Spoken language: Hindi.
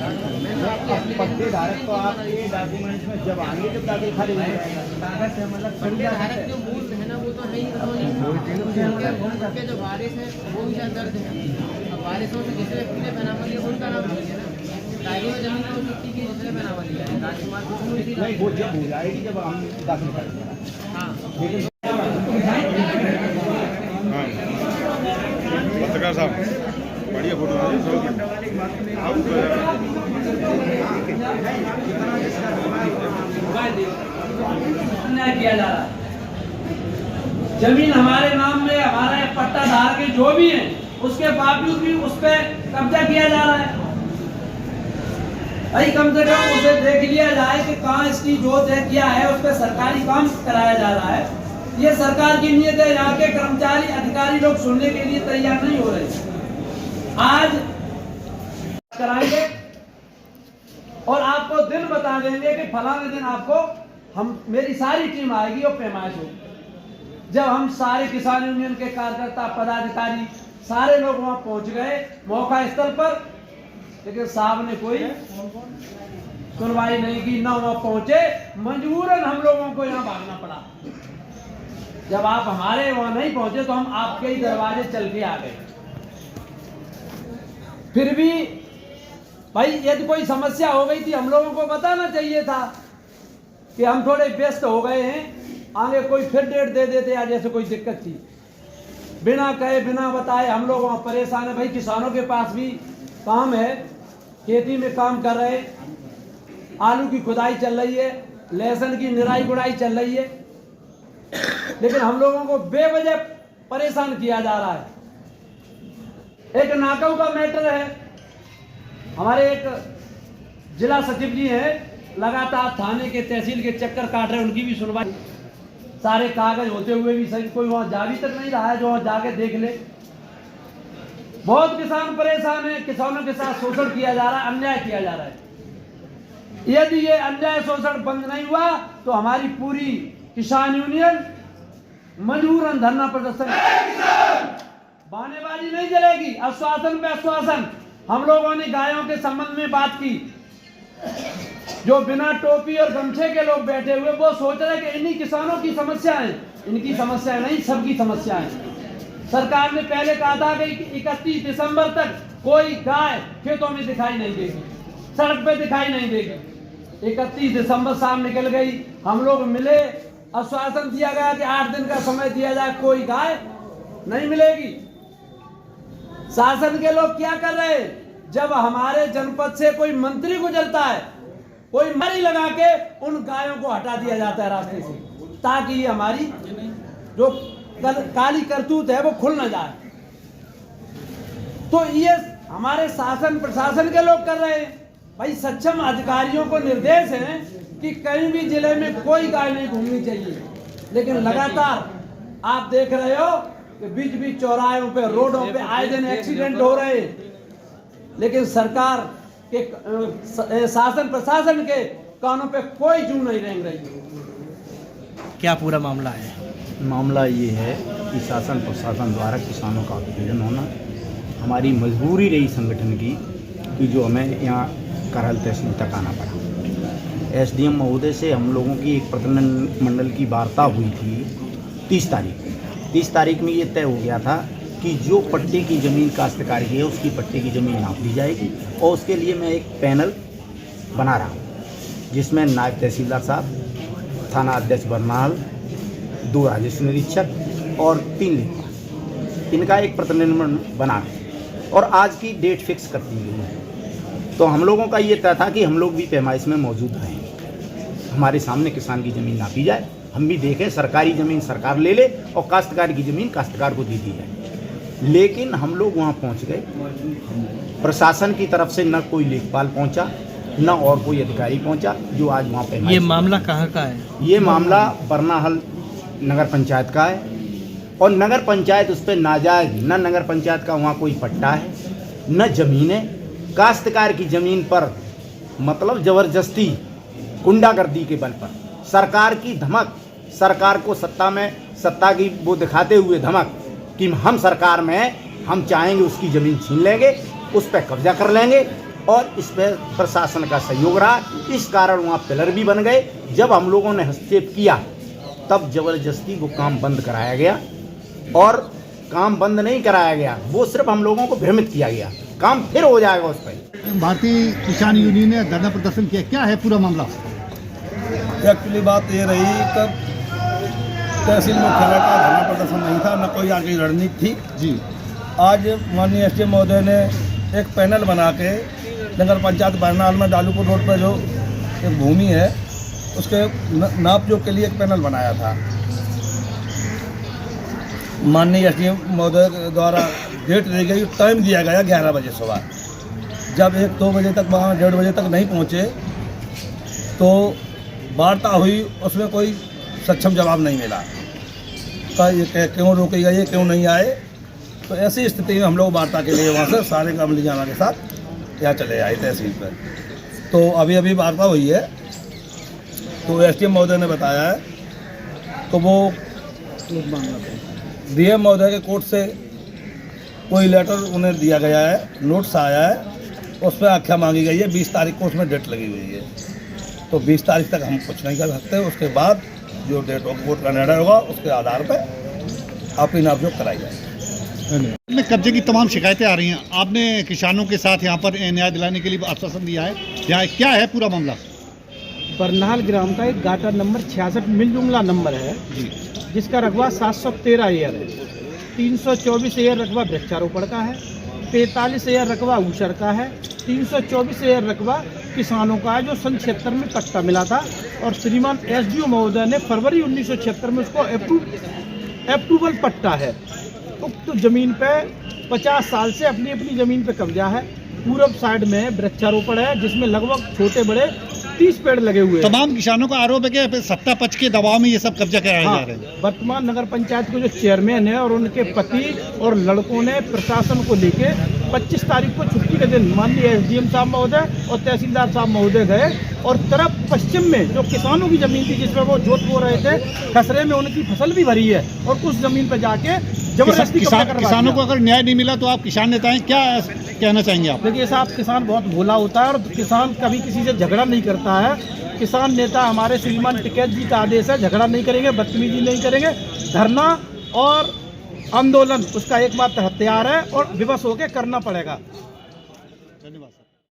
पट्टे धारक तो आपके डॉक्यूमेंट में जब आएंगे तब दाखिल खाली हो जाएगा। कागज से मतलब पट्टे धारक जो मूल है ना वो तो है ही उनके जो वारिस है वो भी शायद दर्ज है। अब वारिसों से जिस व्यक्ति ने पैनामा लिया उनका नाम नहीं है ना, ताकि वो जमीन उस व्यक्ति की जिसने पैनामा लिया है राजकुमार नहीं, वो जब हो जाएगी जब हम दाखिल करेंगे। हाँ पत्रकार साहब बढ़िया फोटो अन्याय किया जा रहा है। जमीन हमारे नाम में, हमारा पट्टा धारक जो भी है उसके बावजूद भी उस पर कब्जा किया जा रहा है। भाई कम से कम उसे देख लिया जाए कि कहाँ इसकी जो तय किया है उस पर सरकारी काम कराया जा रहा है। ये सरकार की नीयत है, यहाँ के कर्मचारी अधिकारी लोग सुनने के लिए तैयार नहीं हो रहे। आज कराएंगे और आपको दिन बता देंगे कि फलाने दिन आपको मेरी सारी टीम आएगी और पैमाइश होगी। जब हम सारे किसान यूनियन के कार्यकर्ता पदाधिकारी सारे लोग वहां पहुंच गए मौका स्थल पर, लेकिन साहब ने कोई सुनवाई नहीं की, ना वहां पहुंचे। मजबूरन हम लोगों को यहाँ भागना पड़ा। जब आप हमारे वहां नहीं पहुंचे तो हम आपके ही दरवाजे चल के आ गए। फिर भी भाई यदि कोई समस्या हो गई थी हम लोगों को बताना चाहिए था कि हम थोड़े व्यस्त हो गए हैं, आगे कोई फिर डेट दे देते या जैसे कोई दिक्कत थी। बिना कहे बिना बताए हम लोग वहाँ परेशान है। भाई किसानों के पास भी काम है, खेती में काम कर रहे, आलू की खुदाई चल रही है, लहसुन की निराई गुड़ाई चल रही है, लेकिन हम लोगों को बेवजह परेशान किया जा रहा है। एक नाकाऊ का मैटर है, हमारे एक जिला सचिव जी हैं, लगातार थाने के तहसील के चक्कर काट रहे, उनकी भी सुनवाई, सारे कागज होते हुए भी सही कोई वहां जा भी तक नहीं रहा है जो वहां जाके देख ले। बहुत किसान परेशान है, किसानों के साथ शोषण किया जा रहा है, अन्याय किया जा रहा है। यदि ये अन्याय शोषण बंद नहीं हुआ तो हमारी पूरी किसान यूनियन मजबूरन धरना प्रदर्शन, बहानेबाजी नहीं चलेगी। आश्वासन पे आश्वासन। हम लोगों ने गायों के संबंध में बात की, जो बिना टोपी और गमछे के लोग बैठे हुए वो सोच रहे कि इन्हीं किसानों की समस्या है। इनकी समस्या नहीं, सबकी समस्या है। सरकार ने पहले कहा था कि 31 दिसंबर तक कोई गाय खेतों में दिखाई नहीं देगी, सड़क पे दिखाई नहीं देगी। 31 दिसंबर शाम निकल गई, हम लोग मिले, आश्वासन दिया गया कि 8 दिन का समय दिया जाए, कोई गाय नहीं मिलेगी। शासन के लोग क्या कर रहे हैं, जब हमारे जनपद से कोई मंत्री गुजरता है कोई मरी लगा के उन गायों को हटा दिया जाता है रास्ते से, ताकि ये हमारी जो काली करतूत है वो खुल न जाए। तो ये हमारे शासन प्रशासन के लोग कर रहे हैं। भाई सक्षम अधिकारियों को निर्देश है कि कहीं भी जिले में कोई गाय नहीं घूमनी चाहिए, लेकिन लगातार आप देख रहे हो कि बीच बीच चौराहों पे, रोडों पे आए दिन एक्सीडेंट हो रहे हैं, लेकिन सरकार के शासन प्रशासन के कानों पे कोई जू नहीं रेंग रही। क्या पूरा मामला है? मामला ये है कि शासन प्रशासन द्वारा किसानों का उत्पीड़न होना, हमारी मजबूरी रही संगठन की कि जो हमें यहाँ करहल तहसील तक आना पड़ा। एसडीएम महोदय से हम लोगों की एक प्रतिनिधिमंडल की वार्ता हुई थी 30 तारीख में ये तय हो गया था कि जो पट्टे की ज़मीन काश्तकार की है उसकी पट्टे की ज़मीन नाप दी जाएगी, और उसके लिए मैं एक पैनल बना रहा हूँ जिसमें नायब तहसीलदार साहब, थाना अध्यक्ष बरनाल, 2 राजस्व निरीक्षक और 3 लेखपाल, इनका एक प्रतिनिधिमंडल बना और आज की डेट फिक्स कर दी गई है। तो हम लोगों का ये तय था कि हम लोग भी पैमाइश में मौजूद रहें, हमारे सामने किसान की ज़मीन नापी जाए, हम भी देखें, सरकारी ज़मीन सरकार ले ले और काश्तकार की ज़मीन काश्तकार को दे दी जाए। लेकिन हम लोग वहाँ पहुँच गए, प्रशासन की तरफ से न कोई लेखपाल पहुँचा न और कोई अधिकारी पहुँचा जो आज वहाँ पे। ये मामला कहाँ का है? ये मामला बरनाहल नगर पंचायत का है, और नगर पंचायत उस पर नाजायज, न नगर पंचायत का वहाँ कोई पट्टा है न ज़मीन है। काश्तकार की ज़मीन पर मतलब ज़बरदस्ती गुंडागर्दी के बल पर सरकार की धमक, सरकार को सत्ता की वो दिखाते हुए धमक कि हम सरकार में हम चाहेंगे उसकी ज़मीन छीन लेंगे, उस पर कब्जा कर लेंगे, और इस पर प्रशासन का सहयोग रहा। इस कारण वहाँ पिलर भी बन गए। जब हम लोगों ने हस्तक्षेप किया तब जबरदस्ती वो काम बंद कराया गया, और काम बंद नहीं कराया गया, वो सिर्फ हम लोगों को भ्रमित किया गया। काम फिर हो जाएगा उस पर। भारतीय किसान यूनियन ने धरना प्रदर्शन किया, क्या है पूरा मामला? एक्चुअली बात ये रही कि तहसील मुख्यालय का धरना प्रदर्शन नहीं था, न कोई आगे रणनीति थी जी। आज माननीय एसडीएम महोदय ने एक पैनल बना के नगर पंचायत बरनाल में डालूपुर रोड पर जो एक भूमि है उसके नाप जोख के लिए एक पैनल बनाया था। माननीय एसडीएम महोदय द्वारा डेट दी गई, टाइम दिया गया 11 बजे सुबह। जब 1-2 बजे तक वहाँ 1:30 बजे तक नहीं पहुँचे तो वार्ता हुई, उसमें कोई सक्षम जवाब नहीं मिला। का ये क्यों रोकी गई है, क्यों नहीं आए। तो ऐसी स्थिति में हम लोग वार्ता के लिए वहाँ से सारे अमलीजाना के साथ यहाँ चले आए तहसील पर। तो अभी अभी वार्ता हुई है, तो एसडीएम महोदय ने बताया है, तो वो डीएम महोदय के कोर्ट से कोई लेटर उन्हें दिया गया है, नोट्स आया है, उस पर आख्या मांगी गई है। 20 तारीख को उसमें डेट लगी हुई है, तो 20 तारीख तक हम कुछ नहीं कर सकते। उसके बाद जो डेट कोर्ट का निर्णय होगा उसके आधार पर अपनी नापजोख कराई जाएगी। में कब्जे की तमाम शिकायतें आ रही हैं, आपने किसानों के साथ यहाँ पर न्याय दिलाने के लिए आश्वासन दिया है, यहाँ क्या है पूरा मामला? बरनाल ग्राम का एक गाटा नंबर 66 मिल जुमला नंबर है जी, जिसका रकबा 713 एयर है। 324 एयर रकबा वृक्षारोपण का है, 45 एयर रकबा ऊसर का है, 324 एयर रकबा किसानों का है जो सन 76 में पट्टा मिला था। और श्रीमान एसडीओ महोदय ने फरवरी 1976 में उसको अप्रूवल पट्टा है। उक्त जमीन पे 50 साल से अपनी अपनी जमीन पे कब्जा है। पूरब साइड में वृक्षारोपण है जिसमें लगभग छोटे बड़े 30 पेड़ लगे हुए हैं। तमाम किसानों का आरोप है कि सत्ता पक्ष के दबाव में ये सब कब्जा कराया जा रहा है। वर्तमान नगर पंचायत के जो चेयरमैन है और उनके पति और लड़कों ने प्रशासन को लेके 25 तारीख को छुट्टी के दिन माननीय एसडीएम साहब महोदय और तहसीलदार साहब महोदय गए, और तरफ पश्चिम में जो किसानों की जमीन थी जिसमें वो जोत बो रहे थे, खसरे में उनकी फसल भी भरी है, और उस जमीन पर जाके जबरदस्ती किसानों को अगर न्याय नहीं मिला तो आप किसान नेता हैं, क्या कहना चाहेंगे आप? देखिए साहब, किसान बहुत भोला होता है और किसान कभी किसी से झगड़ा नहीं करता है। किसान नेता हमारे श्रीमान टिकैत जी का आदेश है, झगड़ा नहीं करेंगे, बदतमीजी नहीं करेंगे। धरना और आंदोलन उसका एकमात्र हथियार है और विवश होकर करना पड़ेगा। धन्यवाद।